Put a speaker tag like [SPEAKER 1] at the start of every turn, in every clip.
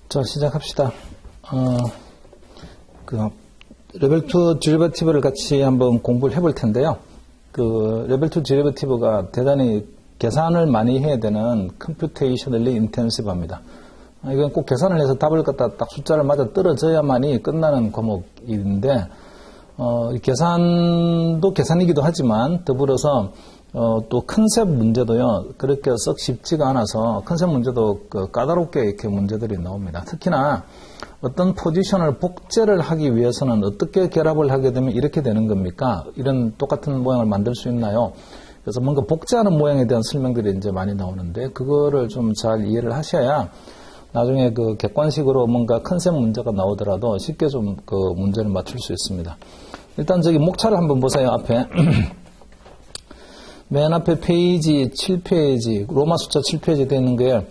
[SPEAKER 1] 자, 시작합시다. 레벨 2 데리버티브를 같이 한번 공부를 해볼 텐데요. 레벨 2 데리버티브가 대단히 계산을 많이 해야 되는 computationally intensive합니다. 이건 꼭 계산을 해서 답을 갖다 딱 숫자를 맞아 떨어져야만이 끝나는 과목인데, 계산도 계산이기도 하지만, 더불어서, 또 컨셉 문제도요, 그렇게 썩 쉽지가 않아서, 컨셉 문제도 까다롭게 이렇게 문제들이 나옵니다. 특히나, 어떤 포지션을 복제를 하기 위해서는 어떻게 결합을 하게 되면 이렇게 되는 겁니까? 이런 똑같은 모양을 만들 수 있나요? 그래서 뭔가 복제하는 모양에 대한 설명들이 이제 많이 나오는데, 그거를 좀 잘 이해를 하셔야, 나중에 객관식으로 뭔가 컨셉 문제가 나오더라도 쉽게 좀 문제를 맞출 수 있습니다. 일단 저기 목차를 한번 보세요, 앞에. 맨 앞에 페이지 7페이지, 로마 숫자 7페이지 되어 있는 게,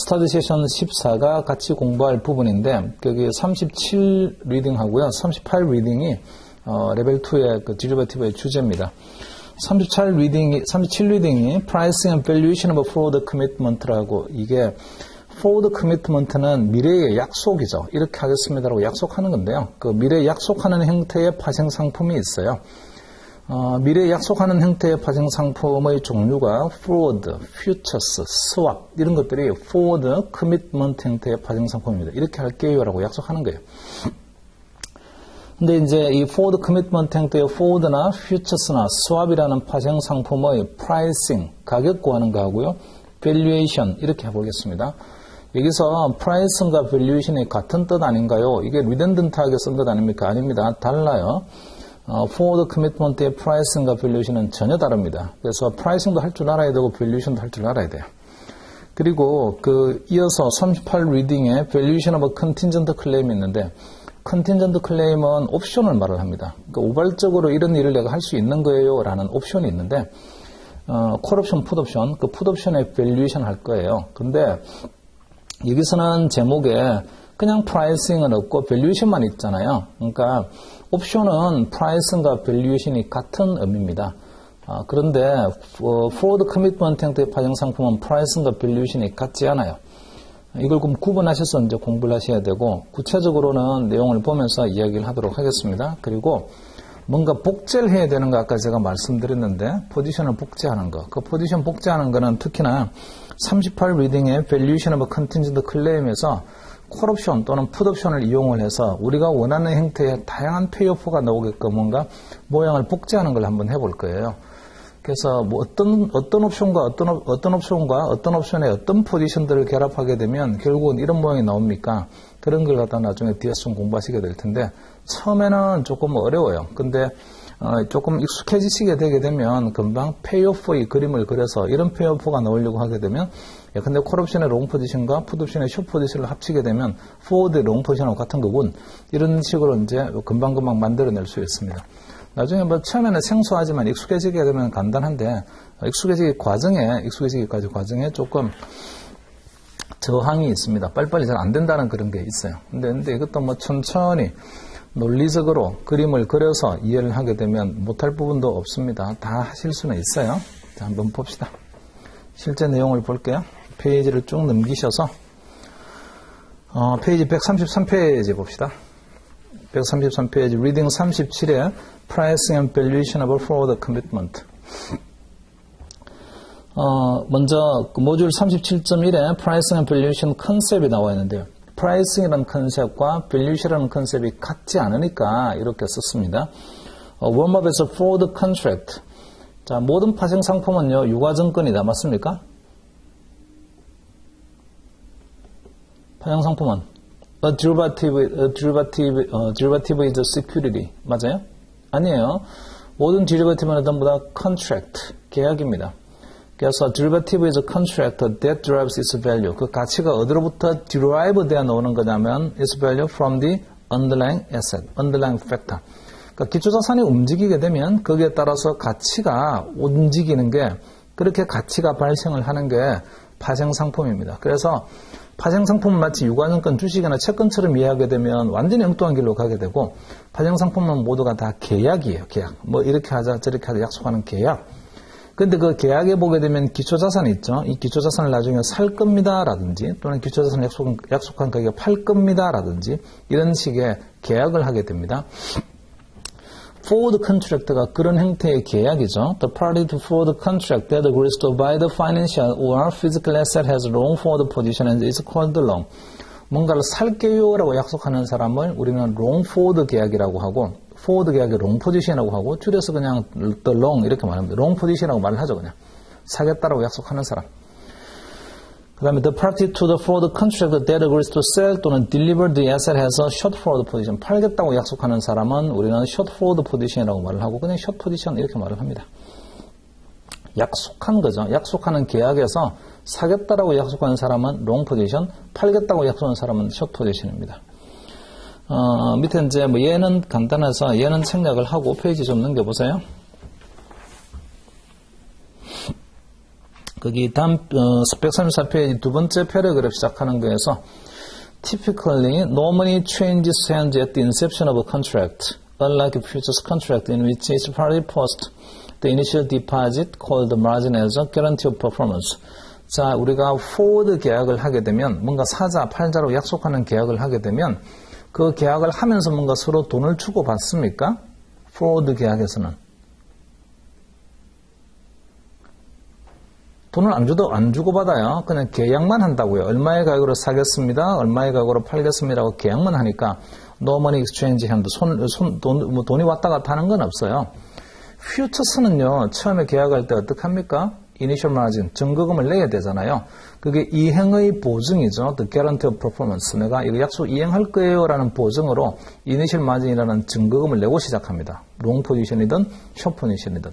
[SPEAKER 1] 스터디 세션 14가 같이 공부할 부분인데, 거기 37 리딩하고요, 38 리딩이, 레벨 2의 데리버티브의 주제입니다. 37 리딩이 Pricing and Valuation of Forward Commitment라고, 이게, Forward Commitment는 미래의 약속이죠. 이렇게 하겠습니다라고 약속하는 건데요. 미래에 약속하는 형태의 파생 상품이 있어요. 미래에 약속하는 형태의 파생 상품의 종류가 Forward, Futures, Swap 이런 것들이 Forward Commitment 형태의 파생 상품입니다. 이렇게 할게요라고 약속하는 거예요. 근데 이제 이 Forward Commitment 형태의 Forward나 Futures나 Swap이라는 파생 상품의 Pricing, 가격 구하는 거 하고요. Valuation 이렇게 해보겠습니다. 여기서 Pricing과 Valuation이 같은 뜻 아닌가요? 이게 리던던트하게 쓴 뜻 아닙니까? 아닙니다. 달라요. Forward Commitment의 Pricing과 Valuation은 전혀 다릅니다. 그래서 Pricing도 할 줄 알아야 되고 Valuation도 할 줄 알아야 돼요. 그리고 이어서 38 리딩에 Valuation of a Contingent Claim이 있는데 Contingent Claim은 옵션을 말을 합니다. 그러니까 우발적으로 이런 일을 내가 할 수 있는 거예요 라는 옵션이 있는데 콜 옵션, 풋 옵션, 풋 옵션의 Valuation 할 거예요. 근데 여기서는 제목에 그냥 프라이싱은 없고 밸류에이션만 있잖아요. 그러니까 옵션은 프라이싱과 밸류에이션이 같은 의미입니다. 그런데 forward commitment 형태의 파생 상품은 프라이싱과 밸류에이션이 같지 않아요. 이걸 그럼 구분하셔서 이제 공부를 하셔야 되고 구체적으로는 내용을 보면서 이야기를 하도록 하겠습니다. 그리고 뭔가 복제를 해야 되는 거 아까 제가 말씀드렸는데 포지션을 복제하는 거. 포지션 복제하는 거는 특히나 38 리딩의 Valuation of a Contingent Claim에서 콜 옵션 또는 풋 옵션을 이용을 해서 우리가 원하는 형태의 다양한 페이오프가 나오게끔 뭔가 모양을 복제하는 걸 한번 해볼 거예요. 그래서 뭐 어떤 옵션과 어떤 옵션의 어떤 포지션들을 결합하게 되면 결국은 이런 모양이 나옵니까? 그런 걸 갖다 나중에 뒤에서 좀 공부하시게 될 텐데 처음에는 조금 어려워요. 근데 조금 익숙해지시게 되게 되면 금방 페이오프의 그림을 그려서 이런 페이오프가 나오려고 하게 되면 근데 콜 옵션의 롱 포지션과 풋 옵션의 숏 포지션을 합치게 되면 포워드 롱 포지션하고 같은 거군. 이런 식으로 이제 금방금방 만들어낼 수 있습니다. 나중에 뭐 처음에는 생소하지만 익숙해지게 되면 간단한데 익숙해지기 과정에 조금 저항이 있습니다. 빨리빨리 잘 안 된다는 그런 게 있어요. 근데 이것도 뭐 천천히 논리적으로 그림을 그려서 이해를 하게 되면 못할 부분도 없습니다. 다 하실 수는 있어요. 자, 한번 봅시다. 실제 내용을 볼게요. 페이지를 쭉 넘기셔서 페이지 133페이지 봅시다. 133페이지 리딩 37에 Pricing and Valuation of a Forward Commitment. 먼저 모듈 37.1에 Pricing and Valuation 컨셉이 나와 있는데요. Pricing이라는 컨셉과 Valuation이라는 컨셉이 같지 않으니까 이렇게 썼습니다. 웜업에서 Forward Contract. 자, 모든 파생 상품은요, 유가증권이다. 맞습니까? 파생 상품은 A derivative is a security. 맞아요? 아니에요. 모든 derivative는 전부 다 contract, 계약입니다. 그래서 derivative is a contract that derives its value. 그 가치가 어디로부터 derive 되어 나오는 거냐면 its value from the underlying asset, underlying factor. 그러니까 기초자산이 움직이게 되면 거기에 따라서 가치가 움직이는 게 그렇게 가치가 발생을 하는 게 파생상품입니다. 그래서 파생상품은 마치 유가증권, 주식이나 채권처럼 이해하게 되면 완전히 엉뚱한 길로 가게 되고 파생상품은 모두가 다 계약이에요. 계약. 뭐 이렇게 하자 저렇게 하자 약속하는 계약. 근데 그 계약에 보게 되면 기초자산이 있죠. 이 기초자산을 나중에 살 겁니다 라든지 또는 기초자산 약속한 가격에 팔 겁니다 라든지 이런 식의 계약을 하게 됩니다. forward contract가 그런 형태의 계약이죠. The party to forward contract that agrees to buy the financial or physical asset has a long forward position and is called long. 뭔가를 살게요라고 약속하는 사람을 우리는 long forward 계약이라고 하고 forward 계약의 long position이라고 하고 줄여서 그냥 the long 이렇게 말합니다. long position이라고 말을 하죠. 그냥 사겠다라고 약속하는 사람. 그 다음에 the party to the forward contract that agrees to sell 또는 deliver the asset has a short forward position. 팔겠다고 약속하는 사람은 우리는 short forward position이라고 말을 하고 그냥 short position 이렇게 말을 합니다. 약속한 거죠. 약속하는 계약에서 사겠다라고 약속하는 사람은 long position, 팔겠다고 약속하는 사람은 short position입니다. 밑에 이제 뭐 얘는 간단해서 얘는 생략을 하고 페이지 좀 넘겨보세요. 거기 다음 134페이지 두 번째 패러그래프 시작하는 거에서 Typically, no money changes hands at the inception of a contract, unlike a futures contract in which each party posts the initial deposit called the margin as a guarantee of performance. 자, 우리가 forward 계약을 하게 되면 뭔가 사자, 팔자로 약속하는 계약을 하게 되면 그 계약을 하면서 뭔가 서로 돈을 주고 받습니까? forward 계약에서는. 돈을 안 주고 받아요. 그냥 계약만 한다고요. 얼마의 가격으로 사겠습니다. 얼마의 가격으로 팔겠습니다라고 계약만 하니까 no money exchange hand 돈이 왔다 갔다 하는 건 없어요. 퓨처스는요. 처음에 계약할 때 어떻게 합니까? 이니셜 마진, 증거금을 내야 되잖아요. 그게 이행의 보증이죠. The guarantee of performance. 내가 이거 약속 이행할 거예요 라는 보증으로 이니셜 마진이라는 증거금을 내고 시작합니다. 롱 포지션이든 숏 포지션이든.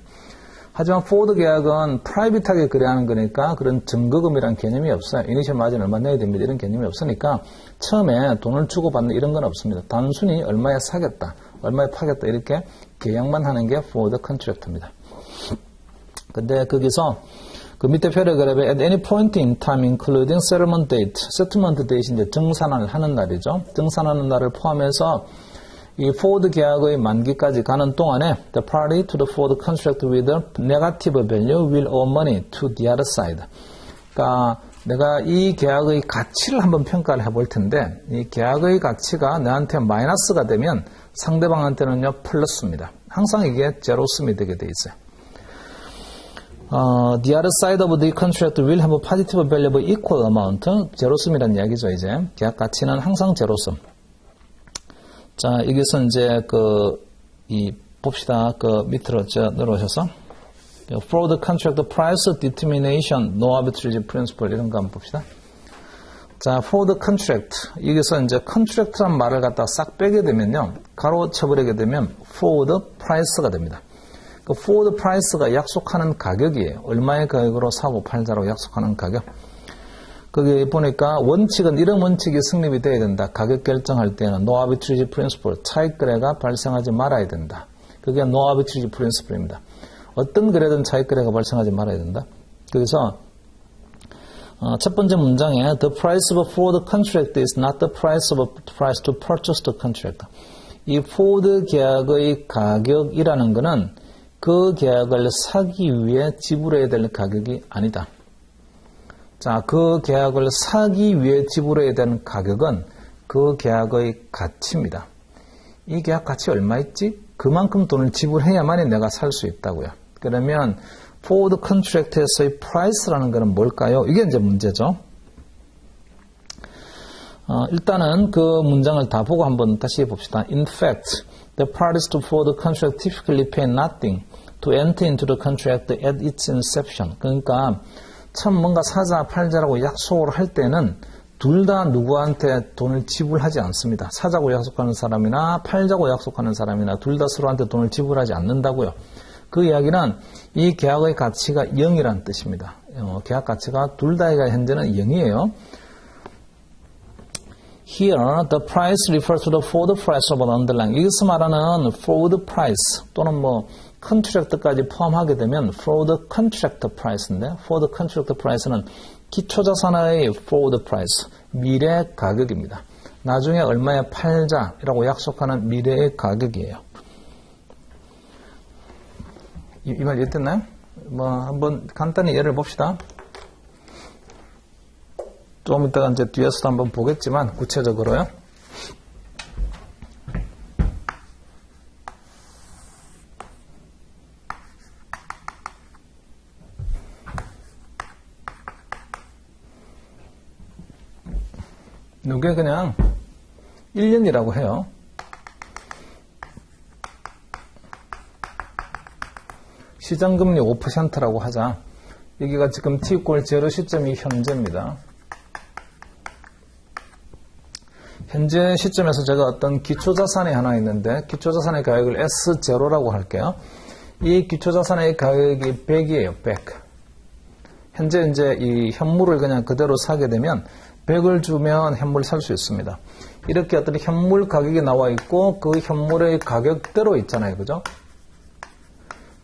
[SPEAKER 1] 하지만 포워드 계약은 프라이빗하게 거래하는 거니까 그런 증거금이라는 개념이 없어요. 이니셜 마진 얼마 내야 됩니다. 이런 개념이 없으니까 처음에 돈을 주고받는 이런 건 없습니다. 단순히 얼마에 사겠다, 얼마에 파겠다 이렇게 계약만 하는 게 포워드 컨트랙트입니다. 근데 거기서 그 밑에 패러그래프에 at any point in time including settlement date, settlement date이 이제 정산을 하는 날이죠. 정산하는 날을 포함해서 이 forward 계약의 만기까지 가는 동안에 the party to the forward contract with a negative value will owe money to the other side. 그러니까 내가 이 계약의 가치를 한번 평가를 해볼 텐데 이 계약의 가치가 나한테 마이너스가 되면 상대방한테는요 플러스입니다. 항상 이게 제로스미 되게 돼 있어요. The other side of the contract will have a positive value of equal amount. 제로스미라는 이야기죠. 이제 계약 가치는 항상 제로스. 자, 여기서 이제 봅시다. 밑으로 내려오셔서 forward contract price determination, no arbitrage principle 이런 거 한번 봅시다. 자, forward contract. 여기서 이제 contract란 말을 갖다가 싹 빼게 되면요. 가로 쳐버리게 되면 forward price가 됩니다. 그 forward price가 약속하는 가격이에요. 얼마의 가격으로 사고 팔자로 약속하는 가격. 거기 보니까 원칙은 이런 원칙이 성립이 돼야 된다. 가격 결정할 때는 no arbitrage principle, 차익 거래가 발생하지 말아야 된다. 그게 no arbitrage principle입니다. 어떤 거래든 차익 거래가 발생하지 말아야 된다. 그래서 첫 번째 문장에 the price of a forward contract is not the price to purchase the contract. 이 forward 계약의 가격이라는 것은 그 계약을 사기 위해 지불해야 될 가격이 아니다. 자, 그 계약을 사기 위해 지불해야 되는 가격은 그 계약의 가치입니다. 이 계약 가치 얼마 있지? 그만큼 돈을 지불해야만이 내가 살 수 있다고요. 그러면 forward contract에서의 price라는 것은 뭘까요? 이게 이제 문제죠. 일단은 그 문장을 다 보고 한번 다시 봅시다. In fact, the parties to forward contract typically pay nothing to enter into the contract at its inception. 그러니까 참 뭔가 사자, 팔자라고 약속을 할 때는 둘 다 누구한테 돈을 지불하지 않습니다. 사자고 약속하는 사람이나 팔자고 약속하는 사람이나 둘 다 서로한테 돈을 지불하지 않는다고요. 그 이야기는 이 계약의 가치가 0이라는 뜻입니다. 계약 가치가 둘 다의 현재는 0이에요. Here, the price refers to the forward price of an underlying. 여기서 말하는 forward price 또는 컨트랙트까지 포함하게 되면 forward contract price인데 forward contract price는 기초자산의 forward price, 미래 가격입니다. 나중에 얼마에 팔자라고 약속하는 미래의 가격이에요. 이 말 이해됐나요? 한번 간단히 예를 봅시다. 좀 이따가 이제 뒤에서도 한번 보겠지만, 구체적으로요. 이게 그냥 1년이라고 해요. 시장금리 5%라고 하자. 여기가 지금 t = 0 시점이 현재입니다. 현재 시점에서 제가 어떤 기초자산이 하나 있는데 기초자산의 가격을 S0라고 할게요. 이 기초자산의 가격이 100이에요. 100. 현재 이제 이 현물을 그냥 그대로 사게 되면 100을 주면 현물을 살 수 있습니다. 이렇게 어떤 현물 가격이 나와 있고 그 현물의 가격대로 있잖아요. 그죠?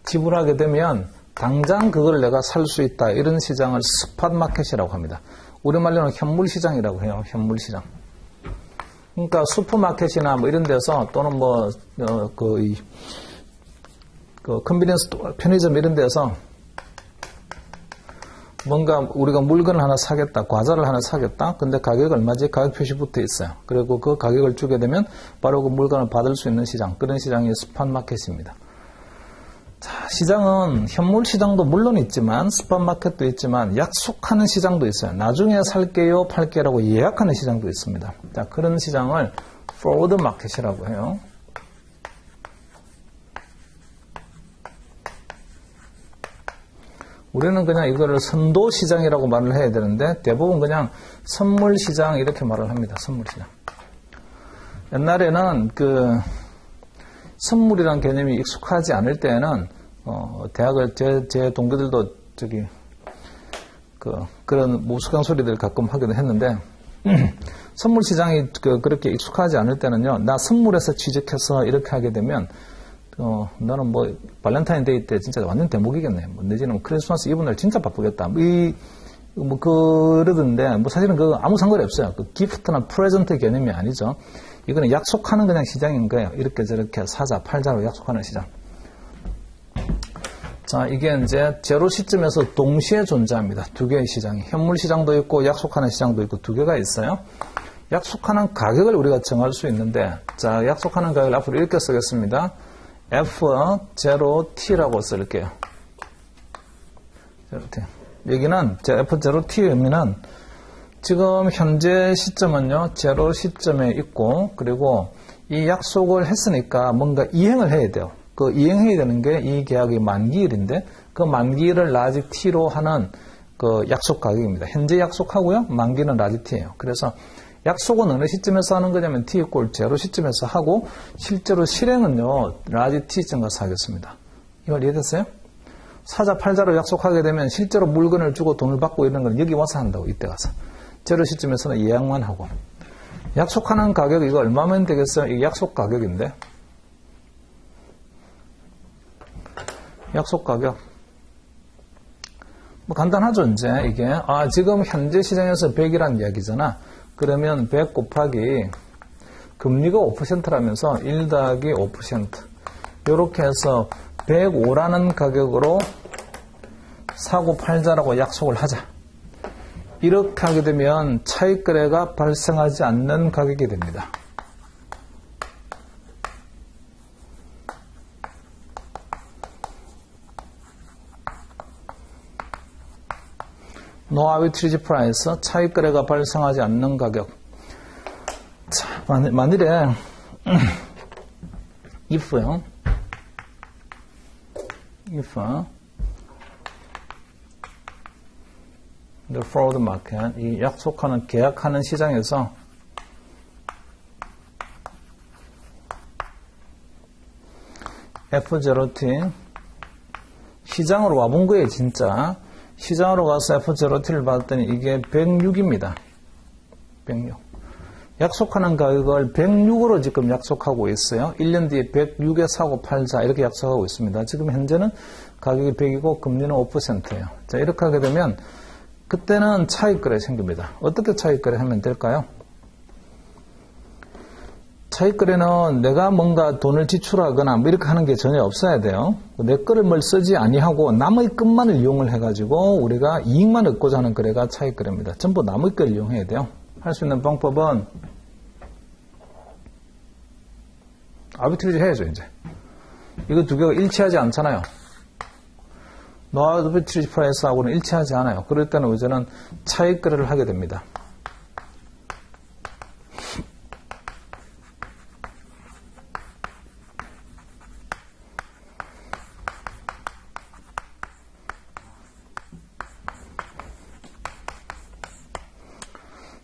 [SPEAKER 1] 지불하게 되면 당장 그걸 내가 살 수 있다. 이런 시장을 스팟 마켓이라고 합니다. 우리말로는 현물 시장이라고 해요. 현물 시장. 그러니까 슈퍼마켓이나 뭐 이런 데서 또는 컨비니언스 편의점 이런 데서 뭔가 우리가 물건을 하나 사겠다, 과자를 하나 사겠다. 근데 가격이 얼마지? 가격 표시 붙어 있어요. 그리고 그 가격을 주게 되면 바로 그 물건을 받을 수 있는 시장, 그런 시장이 스팟마켓입니다. 자, 시장은 현물 시장도 물론 있지만 스팟마켓도 있지만 약속하는 시장도 있어요. 나중에 살게요, 팔게라고 예약하는 시장도 있습니다. 자, 그런 시장을 forward 마켓이라고 해요. 우리는 그냥 이거를 선도 시장이라고 말을 해야 되는데 대부분 그냥 선물 시장 이렇게 말을 합니다. 선물 시장. 옛날에는 선물이란 개념이 익숙하지 않을 때에는 대학을 제 동기들도 그런 무식한 소리들 가끔 하기도 했는데 선물 시장이 그렇게 익숙하지 않을 때는요. 나 선물에서 취직해서 이렇게 하게 되면 나는 발렌타인데이 때 진짜 완전 대목이겠네. 내지는 크리스마스 이브날 진짜 바쁘겠다. 그러던데, 사실은 아무 상관이 없어요. 기프트나 프레젠트 개념이 아니죠. 이거는 약속하는 그냥 시장인 거예요. 이렇게 저렇게 사자, 팔자로 약속하는 시장. 자, 이게 이제 제로 시점에서 동시에 존재합니다. 두 개의 시장이. 현물 시장도 있고 약속하는 시장도 있고 두 개가 있어요. 약속하는 가격을 우리가 정할 수 있는데, 자, 약속하는 가격을 앞으로 이렇게 쓰겠습니다. F0T라고 쓸게요. 여기는 F0T의 의미는 지금 현재 시점은요, 제로 시점에 있고, 그리고 이 약속을 했으니까 뭔가 이행을 해야 돼요. 그 이행해야 되는 게 이 계약의 만기일인데, 그 만기일을 라지 T로 하는 그 약속 가격입니다. 현재 약속하고요, 만기는 라지 T예요. 그래서 약속은 어느 시점에서 하는 거냐면 T = 0 시점에서 하고 실제로 실행은요 라지 T 시점 가서 하겠습니다. 이걸 이해됐어요? 사자 팔자로 약속하게 되면 실제로 물건을 주고 돈을 받고 이런 건 여기 와서 한다고. 이때 가서 0 시점에서는 예약만 하고. 약속하는 가격 이거 얼마면 되겠어요? 이게 약속 가격인데 약속 가격 간단하죠. 이제 이게 지금 현재 시장에서 100이란 이야기잖아. 그러면 100 곱하기 금리가 5%라면서 1 더하기 5% 이렇게 해서 105라는 가격으로 사고 팔자라고 약속을 하자. 이렇게 하게 되면 차익거래가 발생하지 않는 가격이 됩니다. No arbitrage price, 차익거래가 발생하지 않는 가격. 자, 만일에 if the forward market, 이 약속하는 계약하는 시장에서 F0T 시장으로 와본 거예요. 진짜 시장으로 가서 F0T를 받았더니 이게 106입니다. 106. 약속하는 가격을 106으로 지금 약속하고 있어요. 1년 뒤에 106에 사고 팔자 이렇게 약속하고 있습니다. 지금 현재는 가격이 100이고 금리는 5%예요. 자, 이렇게 하게 되면 그때는 차익거래 생깁니다. 어떻게 차익거래 하면 될까요? 차익거래는 내가 뭔가 돈을 지출하거나 뭐 이렇게 하는 게 전혀 없어야 돼요. 내 거를 뭘 쓰지 아니하고 남의 것만을 이용을 해가지고 우리가 이익만 얻고자 하는 거래가 차익거래입니다. 전부 남의 걸 이용해야 돼요. 할 수 있는 방법은 아비트리지 해야죠, 이제. 이거 두 개가 일치하지 않잖아요. 노 아비트리지 프라이스하고는 일치하지 않아요. 그럴 때는 이제는 차익거래를 하게 됩니다.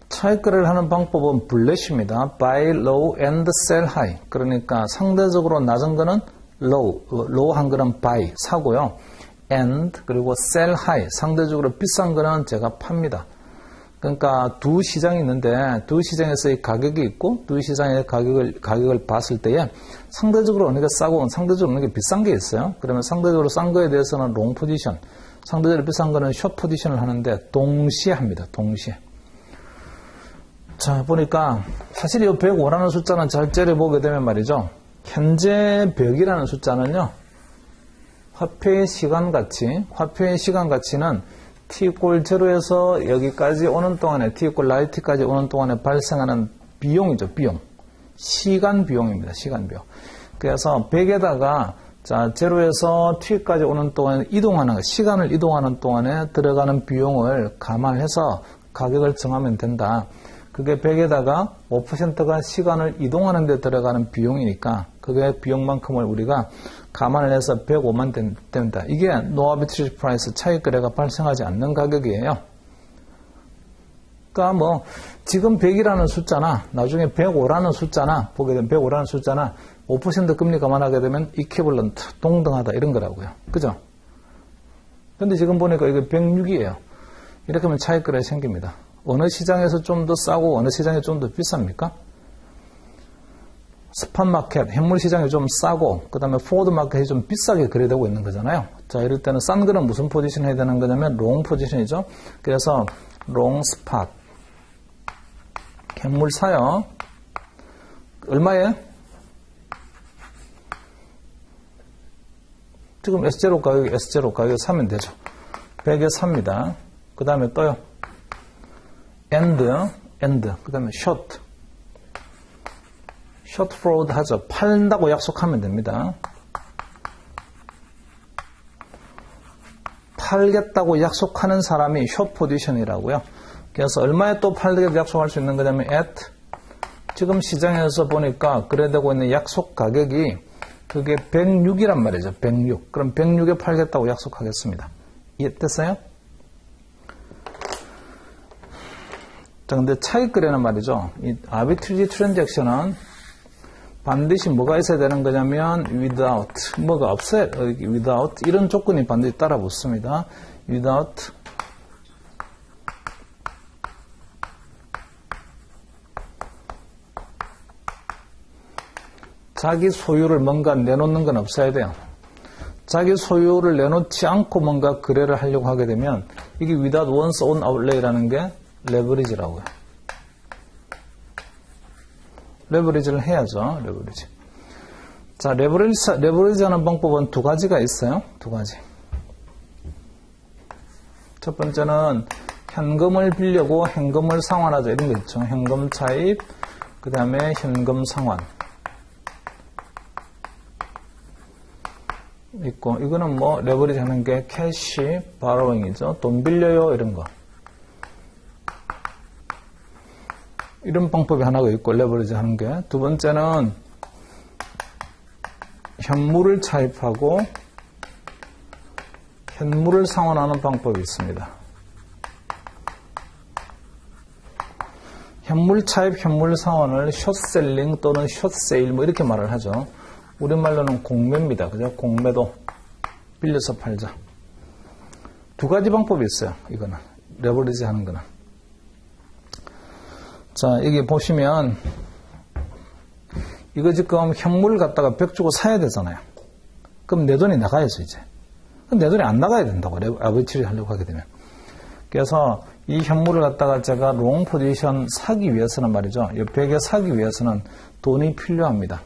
[SPEAKER 1] 차익거래를 하는 방법은 블렛입니다. Buy low and sell high. 그러니까 상대적으로 낮은 거는 low 한 거는 buy, 사고요. and 그리고 sell high, 상대적으로 비싼 거는 제가 팝니다. 그러니까 두 시장이 있는데 두 시장에서의 가격이 있고 두 시장의 가격을 봤을 때에 상대적으로 어느 게 싸고 상대적으로 어느 게 비싼 게 있어요. 그러면 상대적으로 싼 거에 대해서는 long 포지션, 상대적으로 비싼 거는 short 포지션을 하는데 동시에 합니다. 동시에. 자, 보니까 사실 이 105라는 숫자는 잘 째려보게 되면 말이죠. 현재 100이라는 숫자는요. 화폐의 시간 가치는 t = 0에서 여기까지 오는 동안에 t = light까지 오는 동안에 발생하는 비용이죠. 비용. 시간 비용입니다. 시간 비용. 그래서 100에다가 자, 0에서 t까지 오는 동안에 시간을 이동하는 동안에 들어가는 비용을 감안해서 가격을 정하면 된다. 그게 100에다가 5%가 시간을 이동하는 데 들어가는 비용이니까 그게 비용만큼을 우리가 감안을 해서 105만 됩니다. 이게 No Arbitrage Price 차익거래가 발생하지 않는 가격이에요. 그러니까 뭐 지금 100이라는 숫자나 나중에 105라는 숫자나 보게 되면 105라는 숫자나 5% 금리 감안하게 되면 equivalent, 동등하다 이런 거라고요. 그죠? 근데 지금 보니까 이게 106이에요. 이렇게 하면 차익거래 생깁니다. 어느 시장에서 좀 더 싸고 어느 시장이 좀 더 비쌉니까? 스팟마켓, 현물 시장이 좀 싸고 그 다음에 포워드 마켓이 좀 비싸게 거래되고 있는 거잖아요. 자, 이럴 때는 싼 거는 무슨 포지션 해야 되는 거냐면 롱 포지션이죠. 그래서 롱 스팟 현물 사요. 얼마에? 지금 S0 가격에 사면 되죠. 100에 삽니다. 그 다음에 또요. end, 그 다음에 short forward 하죠. 팔다고 약속하면 됩니다. 팔겠다고 약속하는 사람이 short position이라고요. 그래서 얼마에 또 팔겠다고 약속할 수 있는 거냐면 at, 지금 시장에서 보니까 거래되고 있는 약속 가격이 그게 106이란 말이죠. 106. 그럼 106에 팔겠다고 약속하겠습니다. 이해됐어요? 자, 근데 차익거래는 말이죠. 이 아비트리지 트랜잭션은 반드시 뭐가 있어야 되는 거냐면 without, 뭐가 없어요. without 이런 조건이 반드시 따라 붙습니다. without 자기 소유를 뭔가 내놓는 건 없어야 돼요. 자기 소유를 내놓지 않고 뭔가 거래를 하려고 하게 되면 이게 without one's own outlay라는 게 레버리지라고요. 레버리지를 해야죠. 레버리지. 자, 레버리지 하는 방법은 두 가지가 있어요. 두 가지. 첫 번째는 현금을 빌려고 현금을 상환하자 이런 거 있죠. 현금 차입, 그 다음에 현금 상환. 있고, 이거는 뭐 레버리지 하는 게 캐시, 바로잉이죠. 돈 빌려요 이런 거. 이런 방법이 하나가 있고 레버리지 하는 게. 두 번째는 현물을 차입하고 현물을 상환하는 방법이 있습니다. 현물 차입, 현물 상환을 숏셀링 또는 숏세일 뭐 이렇게 말을 하죠. 우리말로는 공매입니다. 그죠? 공매도 빌려서 팔자. 두 가지 방법이 있어요. 이거는 레버리지 하는 거는. 자, 여기 보시면 이거 지금 현물을 갖다가 100 주고 사야 되잖아요. 그럼 내 돈이 나가야죠, 이제. 그럼 내 돈이 안 나가야 된다고, 아비트리지 하려고 하게 되면. 그래서 이 현물을 갖다가 제가 롱 포지션 사기 위해서는 말이죠. 이 100에 사기 위해서는 돈이 필요합니다.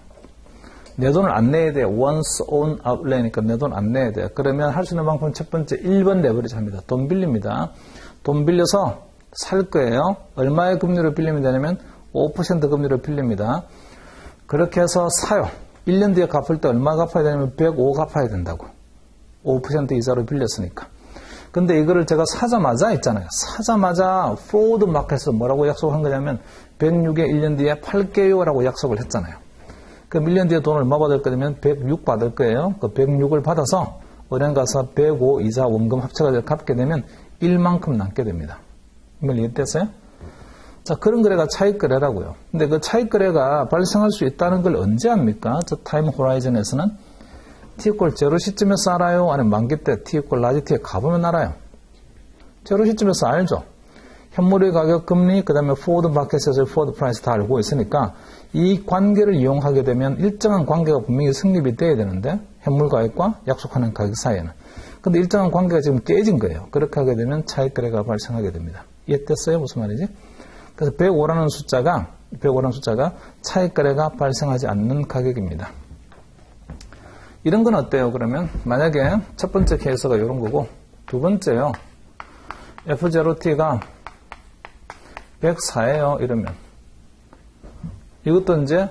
[SPEAKER 1] 내 돈을 안 내야 돼. once on outlay니까 내 돈 안 내야 돼. 그러면 할 수 있는 방법은 첫 번째 1번 레버리지 합니다. 돈 빌립니다. 돈 빌려서 살 거예요. 얼마의 금리로 빌리면 되냐면 5% 금리로 빌립니다. 그렇게 해서 사요. 1년 뒤에 갚을 때 얼마 갚아야 되냐면 105 갚아야 된다고. 5% 이자로 빌렸으니까. 근데 이거를 제가 사자마자 있잖아요. 사자마자 포워드 마켓에서 뭐라고 약속한 거냐면 106에 1년 뒤에 팔게요 라고 약속을 했잖아요. 그럼 1년 뒤에 돈을 얼마 받을 거냐면 106 받을 거예요. 그 106을 받아서 은행 가서 105 이자 원금 합쳐가지고 갚게 되면 1만큼 남게 됩니다. 이걸 이해됐어요? 자, 그런 거래가 차익거래라고요. 근데 그 차익거래가 발생할 수 있다는 걸 언제 합니까? 저 타임 호라이즌에서는 T= 제로 시점에서 알아요? 아니면 만기 때 T= 라지 T에 가보면 알아요? 제로 시점에서 알죠? 현물의 가격, 금리, 그 다음에 포워드 마켓에서 포워드 프라이스 다 알고 있으니까 이 관계를 이용하게 되면 일정한 관계가 분명히 성립이 돼야 되는데 현물 가격과 약속하는 가격 사이에는. 근데 일정한 관계가 지금 깨진 거예요. 그렇게 하게 되면 차익거래가 발생하게 됩니다. 이해됐어요? 무슨 말이지? 그래서 105라는 숫자가 차익거래가 발생하지 않는 가격입니다. 이런 건 어때요? 그러면 만약에 첫 번째 케이스가 이런 거고 두 번째요. F0T가 104예요. 이러면 이것도 이제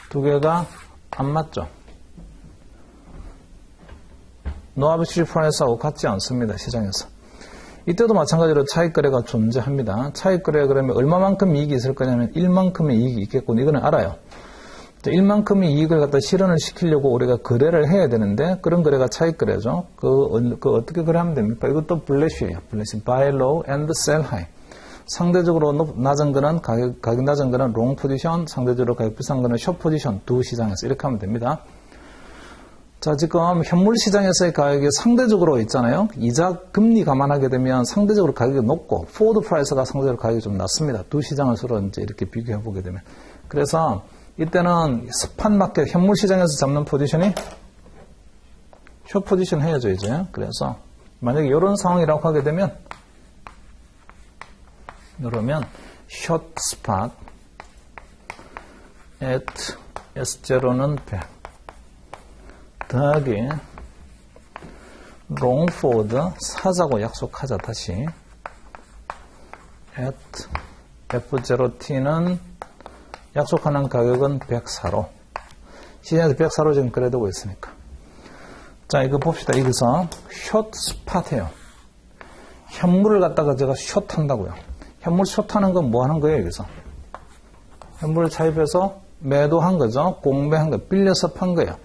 [SPEAKER 1] 두 개가 안 맞죠. 노아비치 프라이스하고 같지 않습니다. 시장에서. 이때도 마찬가지로 차익거래가 존재합니다. 차익거래 그러면 얼마만큼 이익이 있을 거냐면 1만큼의 이익이 있겠군. 이거는 알아요. 1만큼의 이익을 갖다 실현을 시키려고 우리가 거래를 해야 되는데 그런 거래가 차익거래죠. 그 어떻게 거래하면 됩니까? 이것도 블렛이에요. 블렛이 buy low and sell high. 상대적으로 낮은 거는 가격 낮은 거는 롱 포지션, 상대적으로 가격 비싼 거는 숏 포지션 두 시장에서 이렇게 하면 됩니다. 자, 지금 현물 시장에서의 가격이 상대적으로 있잖아요. 이자 금리 감안하게 되면 상대적으로 가격이 높고 포워드 프라이스가 상대적으로 가격이 좀 낮습니다. 두 시장을 서로 이제 이렇게 비교해 보게 되면. 그래서 이때는 스팟 마켓 현물 시장에서 잡는 포지션이 숏 포지션 해야죠, 이제. 그래서 만약에 이런 상황이라고 하게 되면 이러면 숏 스팟 at S0는 100 더하기 롱 포워드 사자고 약속하자 다시 at F0T는 약속하는 가격은 104로 시장에서 104로 지금 거래되고 있으니까 자 이거 봅시다. 여기서 숏 스팟해요. 현물을 갖다가 제가 숏한다고요. 현물 숏하는 건 뭐 하는 거예요? 여기서 현물을 차입해서 매도한 거죠. 공매한 거 빌려서 판 거예요.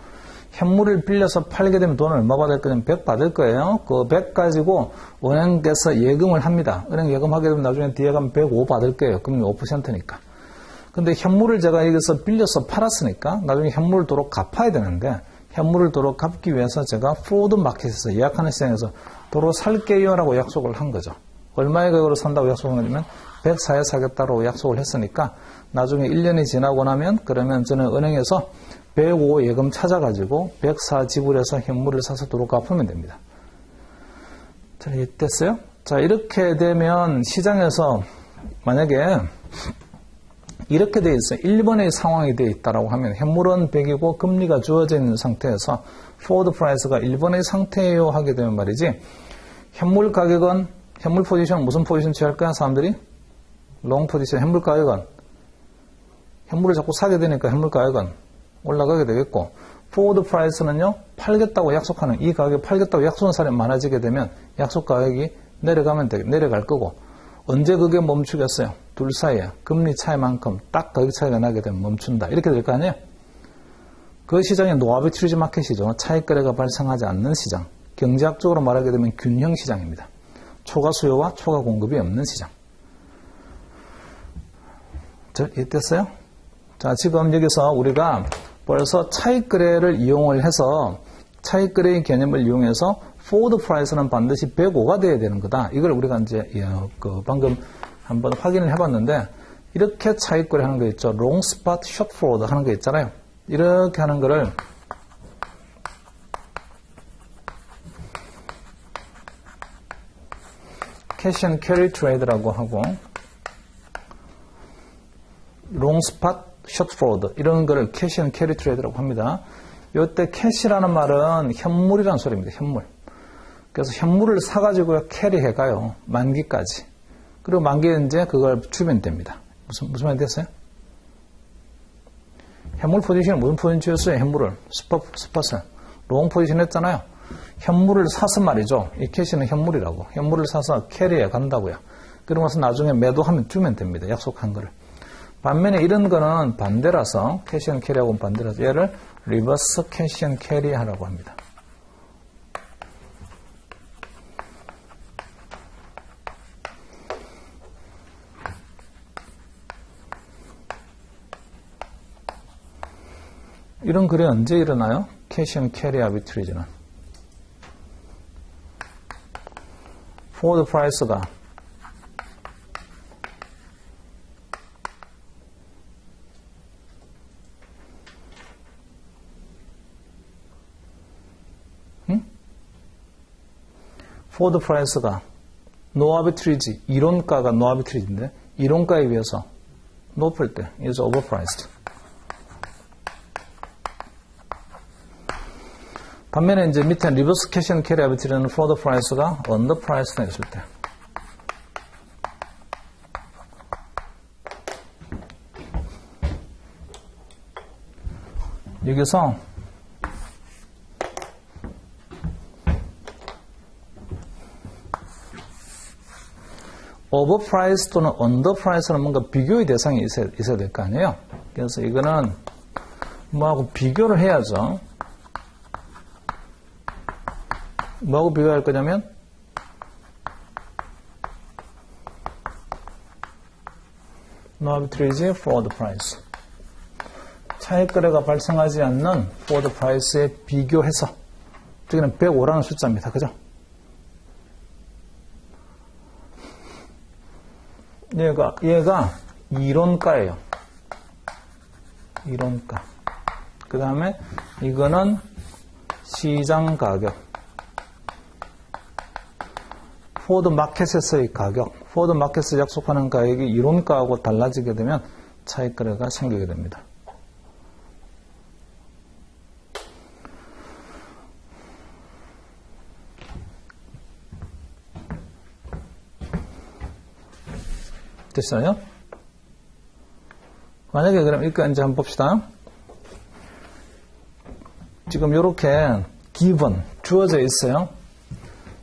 [SPEAKER 1] 현물을 빌려서 팔게 되면 돈을 얼마 받을 거냐면 100 받을 거예요. 그 100 가지고 은행에서 예금을 합니다. 은행 예금하게 되면 나중에 뒤에 가면 105 받을 거예요. 금리 5%니까. 근데 현물을 제가 여기서 빌려서 팔았으니까 나중에 현물을 도로 갚아야 되는데 현물을 도로 갚기 위해서 제가 포워드 마켓에서 예약하는 시장에서 도로 살게요 라고 약속을 한 거죠. 얼마의 가격으로 산다고 약속한 거냐면 104에 사겠다고 약속을 했으니까 나중에 1년이 지나고 나면 그러면 저는 은행에서 105 예금 찾아가지고 104 지불해서 현물을 사서 도로 갚으면 됩니다. 자, 됐어요? 자, 이렇게 되면 시장에서 만약에 이렇게 돼 있어요. 1번의 상황이 돼 있다라고 하면 현물은 100이고 금리가 주어져 있는 상태에서 포워드 프라이스가 1번의 상태예요 하게 되면 말이지 현물 가격은 현물 포지션 무슨 포지션 취할까요? 사람들이 롱 포지션 현물 가격은 현물을 자꾸 사게 되니까 현물 가격은 올라가게 되겠고 포워드 프라이스는요 팔겠다고 약속하는 이 가격에 팔겠다고 약속한 사람이 많아지게 되면 약속 가격이 내려갈 거고 언제 그게 멈추겠어요? 둘 사이에 금리 차이만큼 딱 가격 차이가 나게 되면 멈춘다. 이렇게 될 거 아니에요? 그 시장이 노아비트리지 마켓이죠. 차익거래가 발생하지 않는 시장. 경제학적으로 말하게 되면 균형 시장입니다. 초과 수요와 초과 공급이 없는 시장. 자, 이해됐어요? 자, 지금 여기서 우리가 벌써 차익거래를 이용을 해서 차익거래의 개념을 이용해서 포워드 프라이스는 반드시 105가 돼야 되는 거다. 이걸 우리가 이제 방금 한번 확인을 해봤는데 이렇게 차익거래 하는 거 있죠. 롱 스팟, 숏 포워드 하는 거 있잖아요. 이렇게 하는 거를 캐시 앤 캐리 트레이드라고 하고 롱 스팟, 숏 포워드 이런 거를 캐시 앤 캐리 트레이드라고 합니다. 이때 캐시라는 말은 현물이라는 소리입니다. 현물. 그래서 현물을 사가지고 캐리해가요. 만기까지. 그리고 만기에 이제 그걸 주면 됩니다. 무슨 말이 됐어요? 현물 포지션은 무슨 포지션이었어요? 현물을. 스팟을. 롱 포지션 했잖아요. 현물을 사서 말이죠. 이 캐시는 현물이라고. 현물을 사서 캐리해 간다고요. 그러고 나서 나중에 매도하면 주면 됩니다. 약속한 거를. 반면에 이런 거는 반대라서 캐시 앤 캐리하고는 반대라서 얘를 리버스 캐시 앤 캐리 하라고 합니다. 이런 글이 언제 일어나요? 캐시 앤 캐리 아비트리지는 포워드 프라이스가 포워드 프라이스가 노 아비트리지 이론가가 노 아비트리지인데 이론가에 비해서 높을 때 is overpriced. 반면에 이제 밑에 리버스 캐시 앤 캐리 아비트리는 포워드 프라이스가 언더프라이스가 있을 때. 여기서 오버프라이스 또는 언더프라이스는 뭔가 비교의 대상이 있어야 될 거 아니에요. 그래서 이거는 뭐하고 비교를 해야죠. 뭐하고 비교할 거냐면 No arbitrage for the price. 차익 거래가 발생하지 않는 for the price에 비교해서 저기는 105라는 숫자입니다. 그죠? 얘가 이론가예요. 이론가. 그 다음에 이거는 시장 가격. 포워드 마켓에서의 가격. 포워드 마켓에서 약속하는 가격이 이론가하고 달라지게 되면 차익 거래가 생기게 됩니다. 됐어요? 만약에 그럼 이거 이제 한번 봅시다. 지금 이렇게 given 주어져 있어요.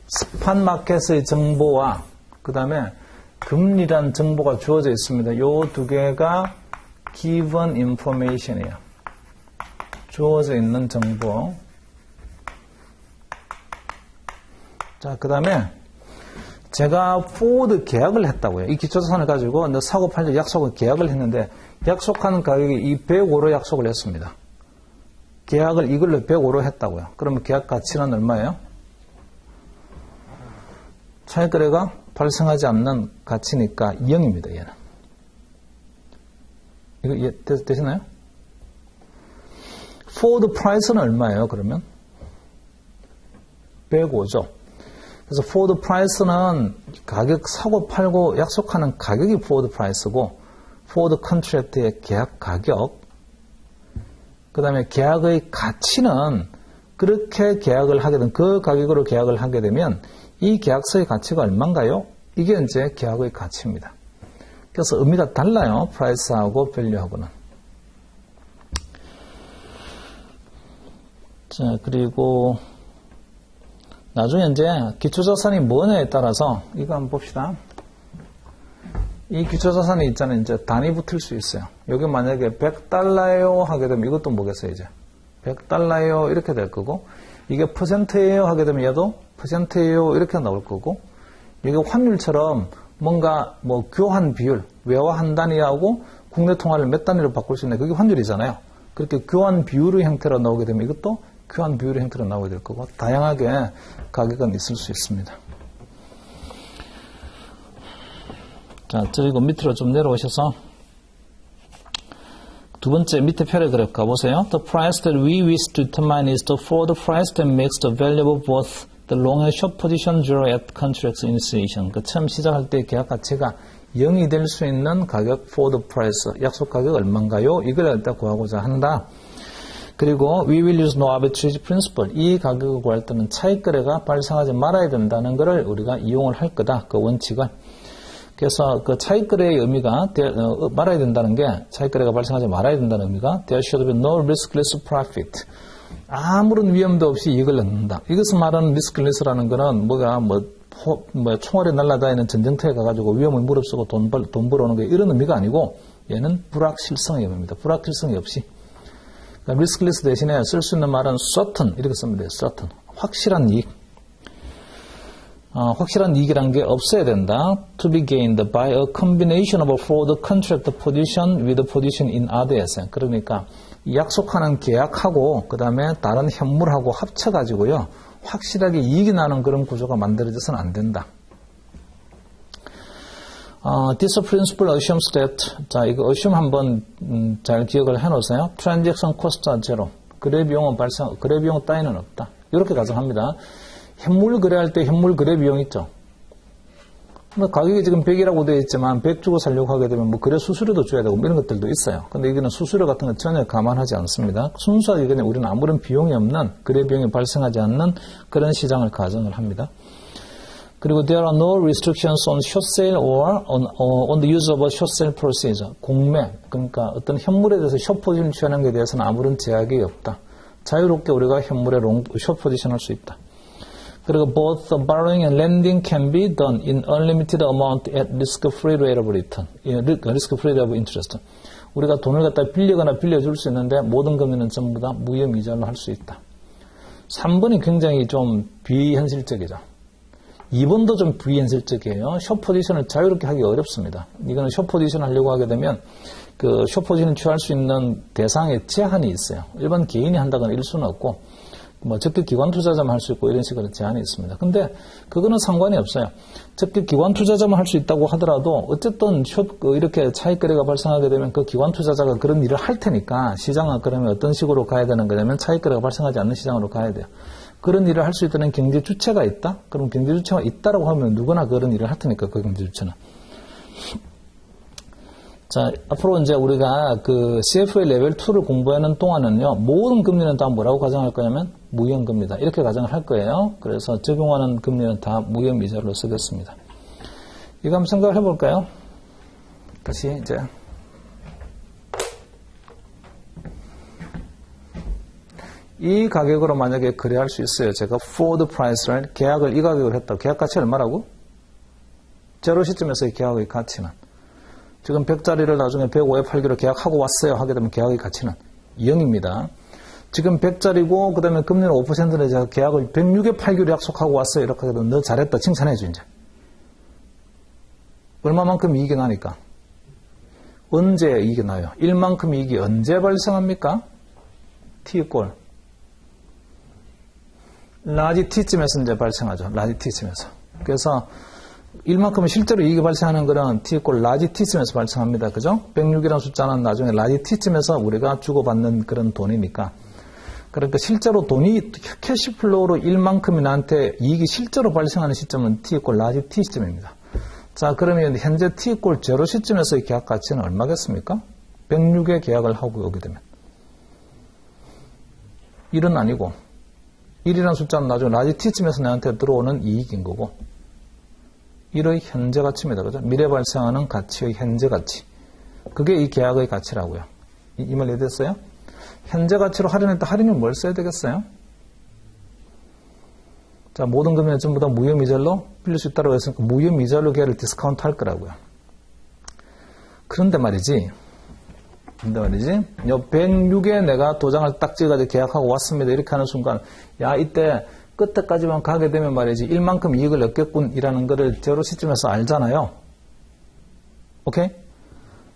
[SPEAKER 1] 스팟 마켓의 정보와 그 다음에 금리란 정보가 주어져 있습니다. 요 두 개가 given information이에요. 주어져 있는 정보. 자, 그 다음에 제가 포워드 계약을 했다고요. 이 기초자산을 가지고 사고 팔려 약속을 계약을 했는데 약속하는 가격이 이 105로 약속을 했습니다. 계약을 이걸로 105로 했다고요. 그러면 계약 가치는 얼마예요? 차익 거래가 발생하지 않는 가치니까 0입니다. 얘는. 이거 되시나요? 포워드 프라이스는 얼마예요? 그러면 105죠. 그래서 포워드 프라이스는 가격 사고 팔고 약속하는 가격이 포워드 프라이스고 포워드 컨트랙트의 계약 가격 그 다음에 계약의 가치는 그렇게 계약을 하게 되면 그 가격으로 계약을 하게 되면 이 계약서의 가치가 얼마인가요? 이게 이제 계약의 가치입니다. 그래서 의미가 달라요. 프라이스하고 밸류하고는. 자, 그리고 나중에 이제 기초자산이 뭐냐에 따라서 이거 한번 봅시다. 이 기초자산이 있잖아요. 이제 단위 붙을 수 있어요. 여기 만약에 $100예요 하게 되면 이것도 뭐겠어요, 이제. $100예요 이렇게 될 거고, 이게 퍼센트예요 하게 되면 얘도 퍼센트예요 이렇게 나올 거고, 이게 환율처럼 뭔가 뭐 교환 비율, 외화 한 단위하고 국내 통화를 몇 단위로 바꿀 수 있는 그게 환율이잖아요. 그렇게 교환 비율의 형태로 나오게 되면 이것도 교환 비율의 형태로 나오게 될 거고, 다양하게 가격은 있을 수 있습니다. 자, 그리고 밑으로 좀 내려오셔서 두 번째 밑에 패러그래프 가보세요. The price that we wish to determine is the forward price that makes the value of both The long and short position zero at contract initiation. 그 처음 시작할 때 계약 가치가 0이 될 수 있는 가격 forward price, 약속 가격 얼마인가요? 이걸 일단 구하고자 한다. 그리고 we will use no arbitrage principle. 이 가격을 구할 때는 차익 거래가 발생하지 말아야 된다는 것을 우리가 이용을 할 거다. 그 원칙을. 그래서 그 차익 거래의 의미가 말아야 된다는 게 차익 거래가 발생하지 말아야 된다는 의미가 there should be no riskless profit. 아무런 위험도 없이 이익을 얻는다. 이것을 말하는 riskless라는 거는 총알이 날아다니는 전쟁터에 가가지고 위험을 무릅쓰고 돈 벌어오는 게 이런 의미가 아니고 얘는 불확실성의 의미입니다. 불확실성이 없이. 그러니까 riskless 대신에 쓸 수 있는 말은 certain 이렇게 쓰면 돼요. certain. 확실한 이익. 확실한 이익이란 게 없어야 된다. To be gained by a combination of a forward contract position with a position in other asset. 그러니까 약속하는 계약하고 그 다음에 다른 현물하고 합쳐가지고요. 확실하게 이익이 나는 그런 구조가 만들어져서는 안 된다. This principle assumes that, 자, 이거 assume 한번 잘 기억을 해놓으세요. Transaction cost are zero. 거래 비용 따위는 없다. 이렇게 가정합니다. 현물 거래할 때 현물 거래 비용 있죠. 가격이 지금 100이라고 되어 있지만 100 주고 살려고 하게 되면 거래 수수료도 줘야 되고 이런 것들도 있어요. 근데 이거는 수수료 같은 거 전혀 감안하지 않습니다. 순수하게 그냥 우리는 아무런 비용이 없는 거래 비용이 발생하지 않는 그런 시장을 가정을 합니다. 그리고 there are no restrictions on short sale or on the use of a short sale procedure. 공매, 그러니까 어떤 현물에 대해서 숏 포지션을 취하는 것에 대해서는 아무런 제약이 없다. 자유롭게 우리가 현물에 숏 포지션 할 수 있다. 그리고 both the borrowing and lending can be done in unlimited amount at risk-free rate of return, risk-free rate of interest. 우리가 돈을 갖다 빌리거나 빌려줄 수 있는데 모든 금리는 전부 다 무형 이자로 할 수 있다. 3번이 굉장히 좀 비현실적이죠. 2번도 좀 비현실적이에요. 숏 포지션을 자유롭게 하기 어렵습니다. 이거는 숏 포지션 하려고 하게 되면 그 숏 포지션을 취할 수 있는 대상에 제한이 있어요. 일반 개인이 한다거나 이럴 수는 없고 적격 기관 투자자만 할 수 있고 이런 식으로 제한이 있습니다. 근데 그거는 상관이 없어요. 적격 기관 투자자만 할 수 있다고 하더라도 어쨌든 이렇게 차익 거래가 발생하게 되면 그 기관 투자자가 그런 일을 할 테니까 시장은 그러면 어떤 식으로 가야 되는 거냐면 차익 거래가 발생하지 않는 시장으로 가야 돼요. 그런 일을 할 수 있다는 경제 주체가 있다? 그럼 경제 주체가 있다라고 하면 누구나 그런 일을 할 테니까 그 경제 주체는. 자, 앞으로 이제 우리가 그 CFA 레벨 2를 공부하는 동안은요, 모든 금리는 다 뭐라고 가정할 거냐면 무형금리다. 이렇게 가정을 할 거예요. 그래서 적용하는 금리는 다 무형이자로 쓰겠습니다. 이거 한번 생각을 해볼까요? 다시 이제. 이 가격으로 만약에 거래할 수 있어요. 제가 forward price를 계약을 이 가격으로 했다. 계약 가치 얼마라고? 제로 시점에서의 계약의 가치는. 지금 100짜리를 나중에 105에 팔기로 계약하고 왔어요. 하게 되면 계약의 가치는 0입니다. 지금 100짜리고 그 다음에 금리는 5%는 제가 계약을 106에 팔기로 약속하고 왔어요. 이렇게 하게 되면 너 잘했다. 칭찬해줘 이제. 얼마만큼 이익이 나니까? 언제 이익이 나요? 1만큼 이익이 언제 발생합니까? T꼴. 라지 T쯤에서 이제 발생하죠. 라지 T쯤에서. 그래서 1만큼은 실제로 이익이 발생하는 거는 T꼴 라지 T쯤에서 발생합니다. 그죠? 106이라는 숫자는 나중에 라지 T쯤에서 우리가 주고받는 그런 돈이니까. 그러니까 실제로 돈이 캐시플로우로 1만큼이 나한테 이익이 실제로 발생하는 시점은 T꼴 라지 T 시점입니다. 자, 그러면 현재 T꼴 제로 시점에서의 계약 가치는 얼마겠습니까? 106에 계약을 하고 오게 되면. 1은 아니고 1이라는 숫자는 나중에 라지 T쯤에서 나한테 들어오는 이익인 거고 1의 현재 가치입니다. 그죠? 미래 발생하는 가치의 현재 가치. 그게 이 계약의 가치라고요. 이 말 이해됐어요? 현재 가치로 할인했다. 할인은 뭘 써야 되겠어요? 자, 모든 금액은 전부 다 무형미잘로 빌릴 수 있다고 했으니까 무형미잘로 계약을 디스카운트 할 거라고요. 그런데 말이지, 요 106에 내가 도장을 딱 찍어가지고 계약하고 왔습니다. 이렇게 하는 순간, 야, 이때 끝에까지만 가게 되면 말이지 1만큼 이익을 얻겠군이라는 거를 제로 시점에서 알잖아요. 오케이?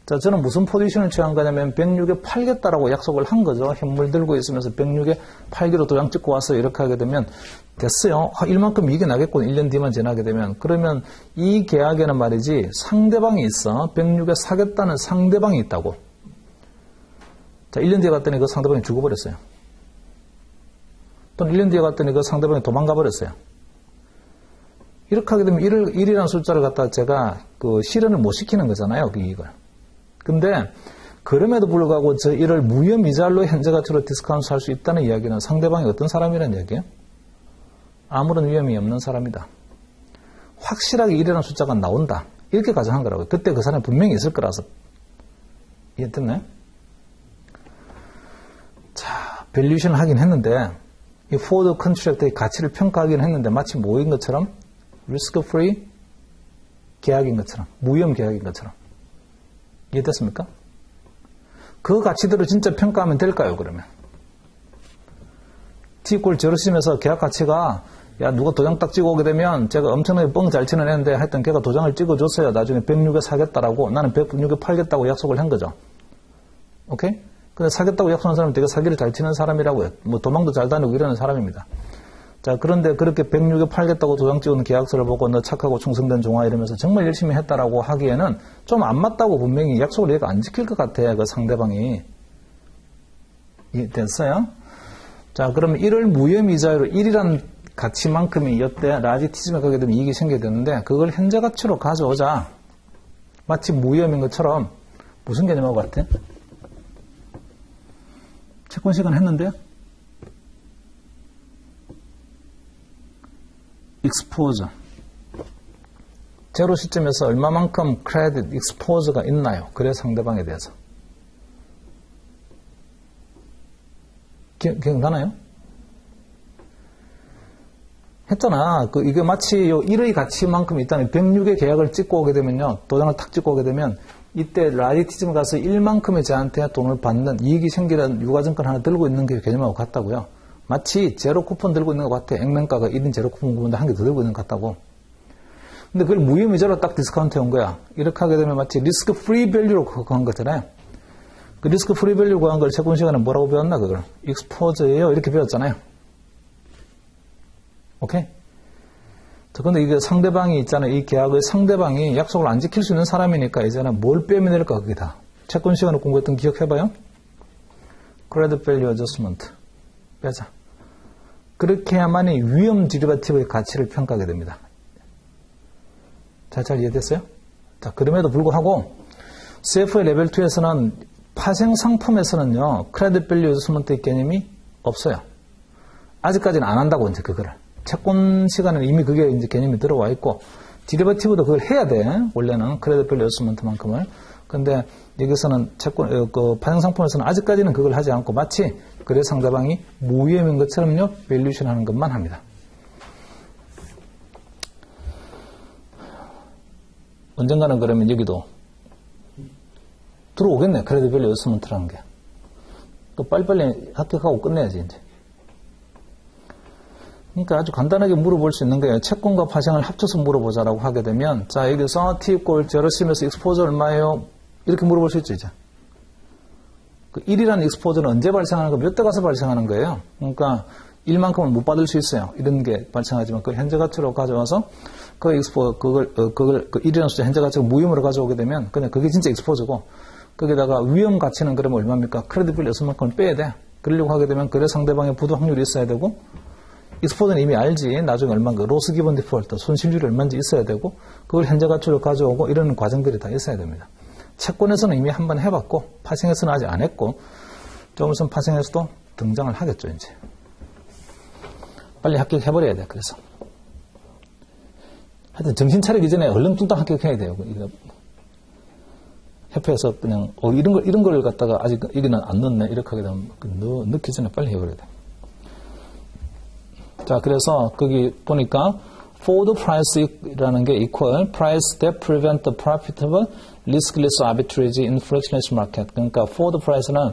[SPEAKER 1] 자, 저는 무슨 포지션을 취한 거냐면 106에 팔겠다라고 약속을 한 거죠. 현물 들고 있으면서 106에 팔기로 도장 찍고 와서 이렇게 하게 되면 됐어요. 1만큼 이익이 나겠군. 1년 뒤만 지나게 되면. 그러면 이 계약에는 말이지 상대방이 있어. 106에 사겠다는 상대방이 있다고. 자, 1년 뒤에 갔더니 그 상대방이 죽어버렸어요. 또는 1년 뒤에 갔더니 그 상대방이 도망가 버렸어요. 이렇게 하게 되면 1이라는 숫자를 갖다가 제가 실현을 못 시키는 거잖아요. 그 이익을. 근데 그럼에도 불구하고 저 1을 무혐의자로 현재 가치로 디스카운트 할 수 있다는 이야기는 상대방이 어떤 사람이라는 얘기예요? 아무런 위험이 없는 사람이다. 확실하게 1이라는 숫자가 나온다. 이렇게 가정한 거라고요. 그때 그 사람이 분명히 있을 거라서. 이해됐나요? 자, 밸류에이션을 하긴 했는데 이 포워드 컨트랙트의 가치를 평가하긴 했는데 마치 뭐인 것처럼 리스크 프리 계약인 것처럼 무위험 계약인 것처럼 이해됐습니까? 그 가치대로 진짜 평가하면 될까요? 그러면 T꼴 제로 쓰면서 계약 가치가 야 누가 도장 딱 찍어 오게 되면 제가 엄청나게 뻥 잘 치는 애인데 하여튼 걔가 도장을 찍어줬어요. 나중에 106에 사겠다라고 나는 106에 팔겠다고 약속을 한 거죠. 오케이? 근데 사겠다고 약속한 사람은 되게 사기를 잘 치는 사람이라고요. 뭐 도망도 잘 다니고 이러는 사람입니다. 자, 그런데 그렇게 106에 팔겠다고 도장 찍은 계약서를 보고 너 착하고 충성된 종아 이러면서 정말 열심히 했다라고 하기에는 좀 안 맞다고 분명히 약속을 얘가 안 지킬 것 같아. 그 상대방이. 됐어요? 자, 그러면 1을 무혐의자로 1이란 가치만큼이 이때 라지티즘에 가게 되면 이익이 생겨야 되는데 그걸 현재 가치로 가져오자. 마치 무혐의인 것처럼 무슨 개념하고 같아? 채권 시간 했는데요? 익스포저. 제로 시점에서 얼마만큼 크레딧, 익스포저가 있나요? 그래 상대방에 대해서. 기억나나요? 했잖아. 이게 마치 요 1의 가치만큼 있다는 106의 계약을 찍고 오게 되면요. 도장을 탁 찍고 오게 되면 이때 라이티즘에 가서 1만큼의 저한테 돈을 받는 이익이 생기는 유가증권 하나 들고 있는 게 개념하고 같다고요. 마치 제로 쿠폰 들고 있는 것 같아. 액면가가 1인 제로 쿠폰 구분데 한 개 더 들고 있는 것 같다고. 근데 그걸 무혐의자로 딱 디스카운트 해온 거야. 이렇게 하게 되면 마치 리스크 프리 밸류로 구한 거잖아요. 그 리스크 프리 밸류 구한 걸 채권 시간에 뭐라고 배웠나 그걸? 익스포저예요. 이렇게 배웠잖아요. 오케이? 자, 근데 이게 상대방이 있잖아요. 이 계약의 상대방이 약속을 안 지킬 수 있는 사람이니까 이제는 뭘 빼면 될까 그게 다. 채권 시간에 공부했던 기억해봐요. Credit Value Adjustment. 빼자. 그렇게 해야만이 위험 디리버티브의 가치를 평가하게 됩니다. 잘 이해됐어요? 자, 그럼에도 불구하고 CFA 레벨 2에서는 파생 상품에서는요. Credit Value Adjustment의 개념이 없어요. 아직까지는 안 한다고 이제 그거를. 채권 시간에는 이미 그게 이제 개념이 들어와 있고, 디리버티브도 그걸 해야 돼. 원래는 크레딧 밸류 어세스먼트만큼을. 근데 여기서는 채권, 파생 상품에서는 아직까지는 그걸 하지 않고 마치 거래 상대방이 무위험인 것처럼요, 밸류에이션 하는 것만 합니다. 언젠가는 그러면 여기도 들어오겠네, 크레딧 밸류 어세스먼트라는 게. 빨리빨리 합격하고 끝내야지, 이제. 그러니까 아주 간단하게 물어볼 수 있는 거예요. 채권과 파생을 합쳐서 물어보자라고 하게 되면, 자, 여기서 T=, 제로 쓰면서 익스포저 얼마예요? 이렇게 물어볼 수 있죠, 이제. 그 1이라는 익스포저는 언제 발생하는 거, 몇 대 가서 발생하는 거예요. 그러니까 1만큼은 못 받을 수 있어요. 이런 게 발생하지만, 그 현재 가치로 가져와서, 그 1이라는 숫자 현재 가치가 무위험으로 가져오게 되면, 그냥 그게 진짜 익스포저고, 거기다가 위험 가치는 그러면 얼마입니까? 크레딧 밸류 어세스먼트만큼을 빼야 돼. 그러려고 하게 되면, 그래 상대방의 부도 확률이 있어야 되고, 익스포저는 이미 알지. 나중에 얼마인가 로스 기본 디폴트, 손실률이 얼마인지 있어야 되고 그걸 현재 가치로 가져오고 이런 과정들이 다 있어야 됩니다. 채권에서는 이미 한번 해봤고 파생에서는 아직 안 했고 좀 있으면 파생에서도 등장을 하겠죠. 이제 빨리 합격해버려야 돼. 그래서 하여튼 정신 차리기 전에 얼렁뚱땅 합격해야 돼요. 이거 협회에서 그냥 이런 걸 갖다가 아직 여기는 안 넣었네 이렇게 하게 되면 넣기 전에 빨리 해버려야 돼. 자, 그래서 거기 보니까 forward price라는 게 equal price that prevent the profitable riskless arbitrage in fractionless market. 그러니까 forward price는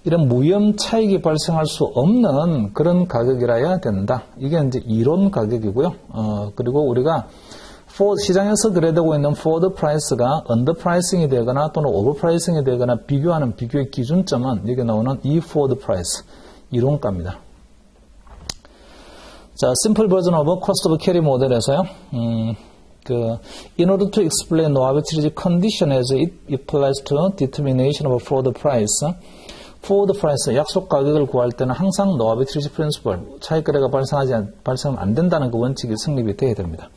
[SPEAKER 1] 이런 무위험 차익이 발생할 수 없는 그런 가격이라야 된다. 이게 이제 이론 가격이고요. 그리고 우리가 시장에서 거래되고 있는 forward price가 under pricing이 되거나 또는 over pricing이 되거나 비교하는 비교의 기준점은 여기 나오는 이 forward price 이론가입니다. 자, simple version of cost of carry 모델에서요. In order to explain no arbitrage condition as it applies to determination of forward price, forward price 약속 가격을 구할 때는 항상 no arbitrage principle 차익 거래가 발생하면 안 된다는 그 원칙이 성립이 되어야 됩니다.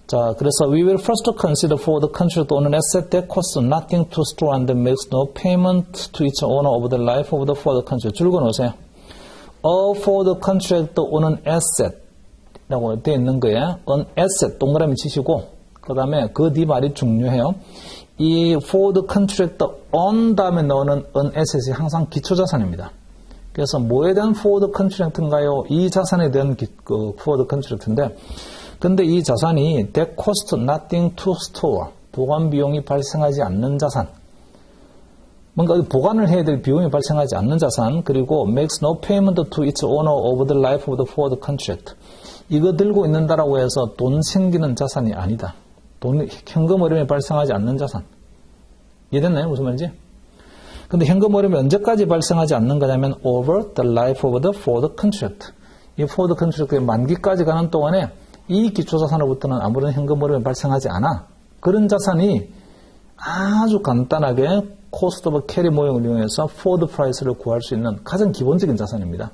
[SPEAKER 1] 자, 그래서 we will first consider for the contract owner asset that costs nothing to store and makes no payment to each owner over the life of the for the contract. 줄거 놓으세요. for the contract owner asset 라고 되어 있는 거예요. an asset 동그라미 치시고 그 다음에 그 뒤 말이 중요해요. 이 for the contract on 다음에 넣는 an asset이 항상 기초자산입니다. 그래서 뭐에 대한 for the contract인가요? 이 자산에 대한 for the contract인데 근데 이 자산이 that cost nothing to store 보관 비용이 발생하지 않는 자산 뭔가 보관을 해야 될 비용이 발생하지 않는 자산 그리고 makes no payment to its owner over the life of the for the contract 이거 들고 있는다라고 해서 돈 생기는 자산이 아니다. 돈 현금 어려움이 발생하지 않는 자산 이해됐나요? 무슨 말인지? 근데 현금 어려움이 언제까지 발생하지 않는 거냐면 over the life of the for the contract 이 for the contract의 만기까지 가는 동안에 이 기초자산으로부터는 아무런 현금 어려움이 발생하지 않아. 그런 자산이 아주 간단하게 cost of carry 모형을 이용해서 forward price를 구할 수 있는 가장 기본적인 자산입니다.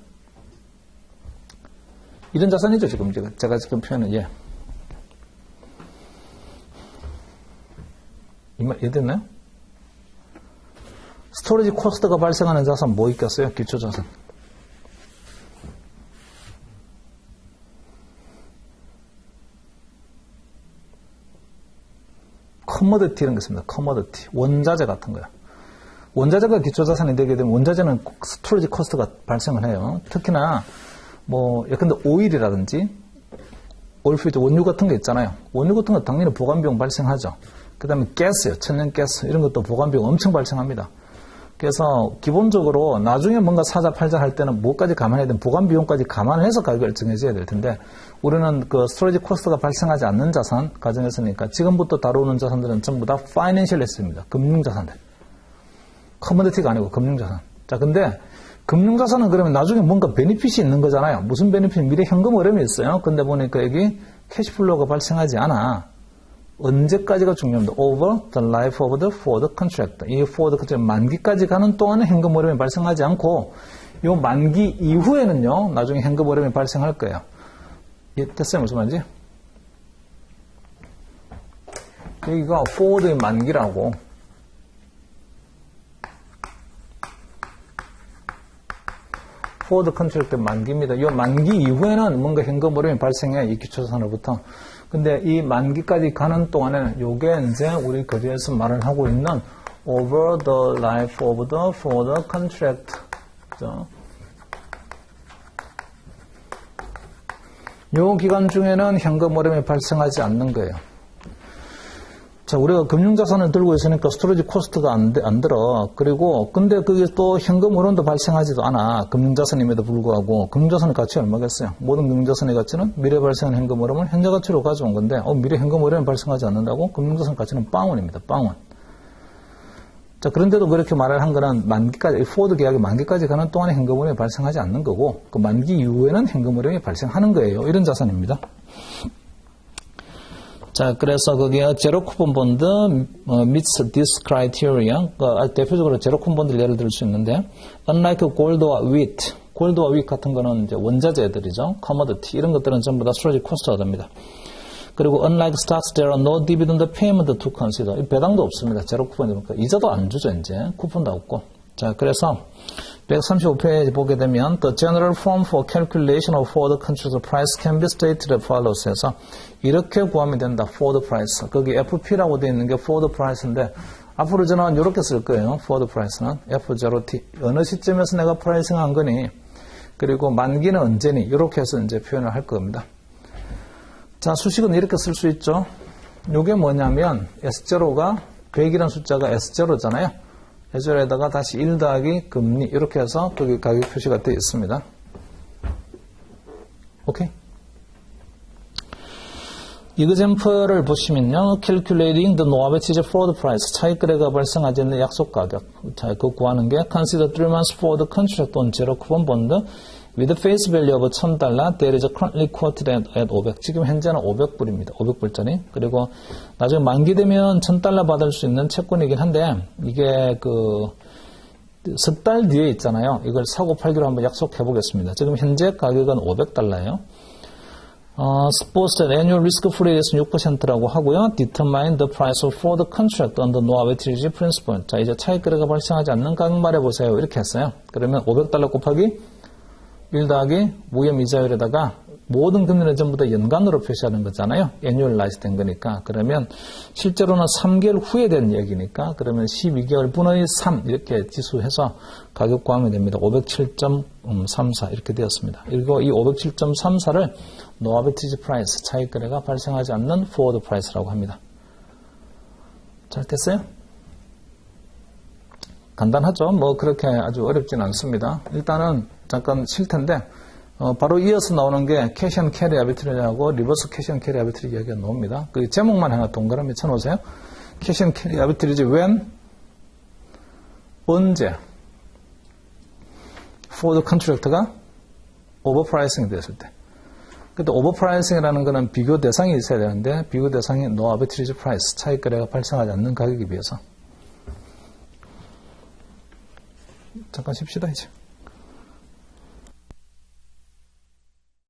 [SPEAKER 1] 이런 자산이죠, 지금 제가 지금 표현은 예. 이해됐나요? 스토리지 코스트가 발생하는 자산 뭐 있겠어요? 기초자산. 커머디티 이런 게 있습니다. 커머디티. 원자재 같은 거요. 원자재가 기초자산이 되게 되면 원자재는 스토리지 코스트가 발생을 해요. 특히나 뭐 예컨대 오일이라든지 올피드 원유 같은 게 있잖아요. 원유 같은 거 당연히 보관비용 발생하죠. 그 다음에 가스요. 천연가스 이런 것도 보관비용 엄청 발생합니다. 그래서 기본적으로 나중에 뭔가 사자 팔자 할 때는 뭐까지 감안해야 되는 보관비용까지 감안해서 가격을 정해줘야 될 텐데 우리는 그 스토리지 코스트가 발생하지 않는 자산 가정했으니까 지금부터 다루는 자산들은 전부 다 파이낸셜 애셋입니다. 금융자산들. 커머디티가 아니고 금융자산. 자, 근데 금융자산은 그러면 나중에 뭔가 베니핏이 있는 거잖아요. 무슨 베니핏? 미래 현금 어려움이 있어요. 근데 보니까 여기 캐시플로우가 발생하지 않아. 언제까지가 중요합니다. Over the life of the for the contract. 이 for the contract 만기까지 가는 동안은 현금 어려움이 발생하지 않고 이 만기 이후에는요. 나중에 현금 어려움이 발생할 거예요. 됐어요? 무슨 말인지? 여기가 forward의 만기라고 forward contract의 만기입니다. 이 만기 이후에는 뭔가 현금 어려움이 발생해 이 기초자산으로부터. 근데 이 만기까지 가는 동안에는 요게 이제 우리 거리에서 말을 하고 있는 over the life of the for the contract. 요 기간 중에는 현금 어려움이 발생하지 않는 거예요. 자, 우리가 금융자산을 들고 있으니까 스토리지 코스트가 안 들어. 그리고, 근데 그게 또 현금 어려움도 발생하지도 않아. 금융자산임에도 불구하고. 금융자산의 가치가 얼마겠어요? 모든 금융자산의 가치는 미래 발생한 현금 어려움을 현재 가치로 가져온 건데, 미래 현금 어려움이 발생하지 않는다고? 금융자산 가치는 빵원입니다. 빵원. 자, 그런데도 그렇게 말을 한 거는 만기까지, 포워드 계약이 만기까지 가는 동안에 현금 어려움이 발생하지 않는 거고, 그 만기 이후에는 현금 어려움이 발생하는 거예요. 이런 자산입니다. 자, 그래서 그게 제로 쿠폰 본드 meets this criteria. 대표적으로 제로 쿠폰 본드를 예를 들 수 있는데, unlike gold와 wheat, 골드와 wheat 같은 거는 이제 원자재들이죠. commodity 이런 것들은 전부 다 스토리지 코스트가 됩니다. 그리고 unlike stocks, there are no dividend payment to consider. 배당도 없습니다. 제로 쿠폰이니까 이자도 안 주죠. 이제 쿠폰도 없고. 자, 그래서 135페이지 보게 되면 the general form for calculation of forward contract price can be stated as follows 해서 이렇게 구하면 된다. forward price. 거기 FP라고 되어 있는 게 forward price인데 앞으로 저는 이렇게 쓸 거예요. forward price는 F0T. 어느 시점에서 내가 프라이싱한 거니 그리고 만기는 언제니 이렇게 해서 이제 표현을 할 겁니다. 자, 수식은 이렇게 쓸 수 있죠. 이게 뭐냐면 S0가 100이라는 숫자가 S0잖아요. S0에다가 다시 1 더하기 금리 이렇게 해서 거기 가격 표시가 되어 있습니다. 오케이? 이그젬플을 보시면요. Calculating the no average forward price. 차익거래가 발생하지 않는 약속 가격. 자, 그거 구하는 게 Consider 3 months forward contract on 제로 쿠폰 본드 with face value of $1,000. That is currently quoted at 500. 지금 현재는 500불입니다. 500불짜리. 그리고 나중에 만기되면 $1,000 받을 수 있는 채권이긴 한데 이게 석 달 뒤에 있잖아요. 이걸 사고 팔기로 한번 약속해 보겠습니다. 지금 현재 가격은 $500예요. Suppose that annual risk-free rate는 6%라고 하고요. Determine the price for the contract under no arbitrage principle. 자, 이제 차익 거래가 발생하지 않는 가격 말해보세요. 이렇게 했어요. 그러면 $500 곱하기 1 더하기 무혐 이자율에다가 모든 금리는 전부 다 연간으로 표시하는 거잖아요. annualize 된 거니까. 그러면 실제로는 3개월 후에 된 얘기니까 그러면 12개월 분의 3 이렇게 지수해서 가격 구하면 됩니다. 507.34 이렇게 되었습니다. 그리고 이 507.34를 no arbitrage price, 차익 거래가 발생하지 않는 forward price라고 합니다. 잘 됐어요? 간단하죠? 뭐 그렇게 아주 어렵진 않습니다. 일단은 잠깐 쉴 텐데 바로 이어서 나오는 게 캐시 앤 캐리 아비트리지하고 리버스 캐시 앤 캐리 아비트리지 이야기가 나옵니다. 그 제목만 하나 동그라미 쳐놓으세요. 캐시 앤 캐리 아비트리지 when 언제 for the contract가 오버프라이싱이 됐을 때. 근데 오버프라이싱이라는 거는 비교 대상이 있어야 되는데 비교 대상이 no arbitrage price, 차익 거래가 발생하지 않는 가격에 비해서. 잠깐 쉽시다 이제.